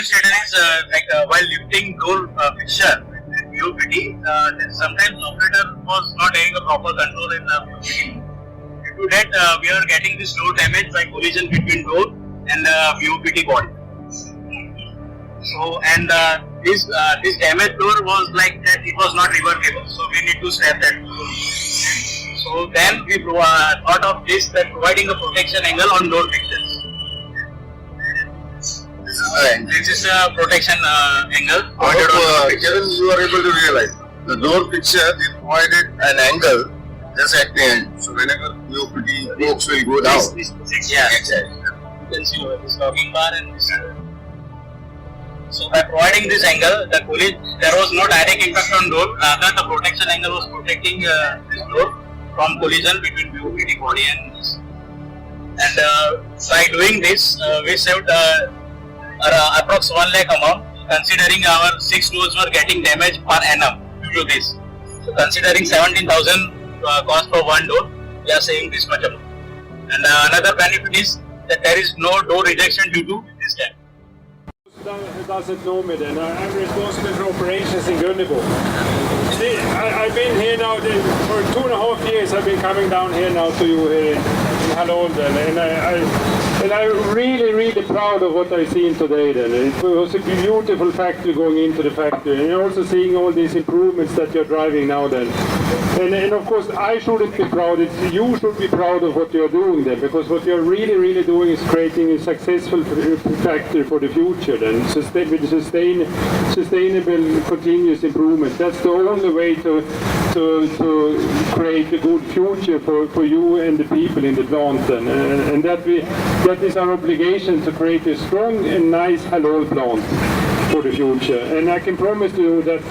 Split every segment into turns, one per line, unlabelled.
demonstrator is while lifting door fixture with POPT, sometimes operator was not having a proper control in the POPT. Due to that, we are getting this door damage by collision between door and POPT body. So, and this damaged door was like that, it was not reversible, so we need to scrap that. So then we thought of this, that providing a protection angle on door fixtures. This is a protection angle.
Kevin, you are able to realize the door fixture is provided an angle just at the end. So whenever POPT ropes will go down,
yeah, you can see this locking bar and this. So by providing this angle, there was no direct impact on door. Rather, the protection angle was protecting this door from collision between POPT body and this. And by doing this, we saved approx 1 lakh amount, considering our 6 doors were getting damaged per annum due to this. So considering 17,000 cost for 1 door, we are saving this much amount. And another benefit is that there is no door rejection due to this damage.
Doesn't know me then. I'm responsible for operations in Gunnebo. I've been here now for 2.5 years. I've been coming down here now to you here in Halol then, and I'm really proud of what I've seen today then. It was a beautiful factory going into the factory, and also seeing all these improvements that you're driving now then. And of course I shouldn't be proud, you should be proud of what you're doing then, because what you're really doing is creating a successful factory for the future then, with sustainable continuous improvement. That's the only way to create a good future for you and the people in the plant then. And that is our obligation, to create a strong and nice Halol plant for the future. And I can promise you that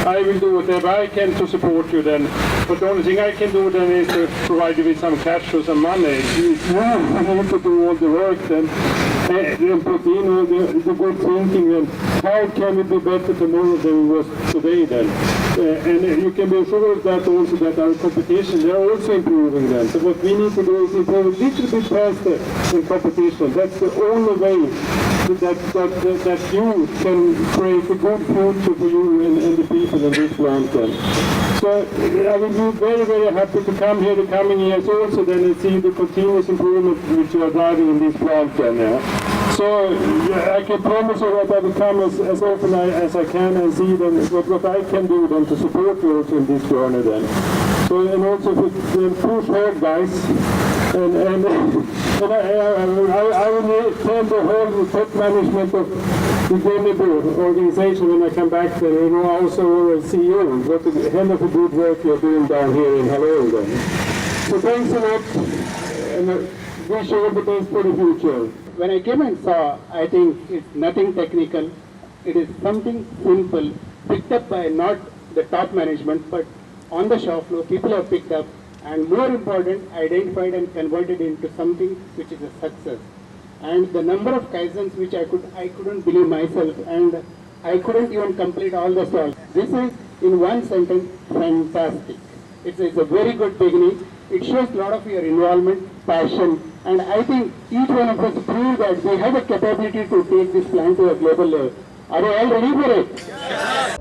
I will do whatever I can to support you then. But the only thing I can do then is to provide you with some cash or some money. I need to do all the work then, and put in all the good thinking then. How can it be better tomorrow than it was today then? And you can be sure of that also, that our competition, they are also improving then. So what we need to do is improve a little bit faster in competition. That's the only way that you can create a good future for you and the people in this plant then. So I will be very happy to come here the coming years also then and see the continuous improvement which you are driving in this plant then. So I can promise you that I will come as often as I can and see then what I can do then to support you also in this journey then. So, and also push hard guys, and I will tell the whole top management of the Gunnebo organization when I come back there, and also our CEO, what a hell of a good work you're doing down here in Halol then. So thanks a lot, and wish you all the best for the future.
When I came and saw, I think it's nothing technical. It is something simple, picked up by not the top management, but on the shop floor, people have picked up, and more important, identified and converted into something which is a success. And the number of Kaizens which I couldn't believe myself, and I couldn't even complete all the stalls. This is, in one sentence, fantastic. It's a very good beginning. It shows a lot of your involvement, passion, and I think each one of us prove that we have a capability to take this plant to a global level. Are you all ready for it? Yeah.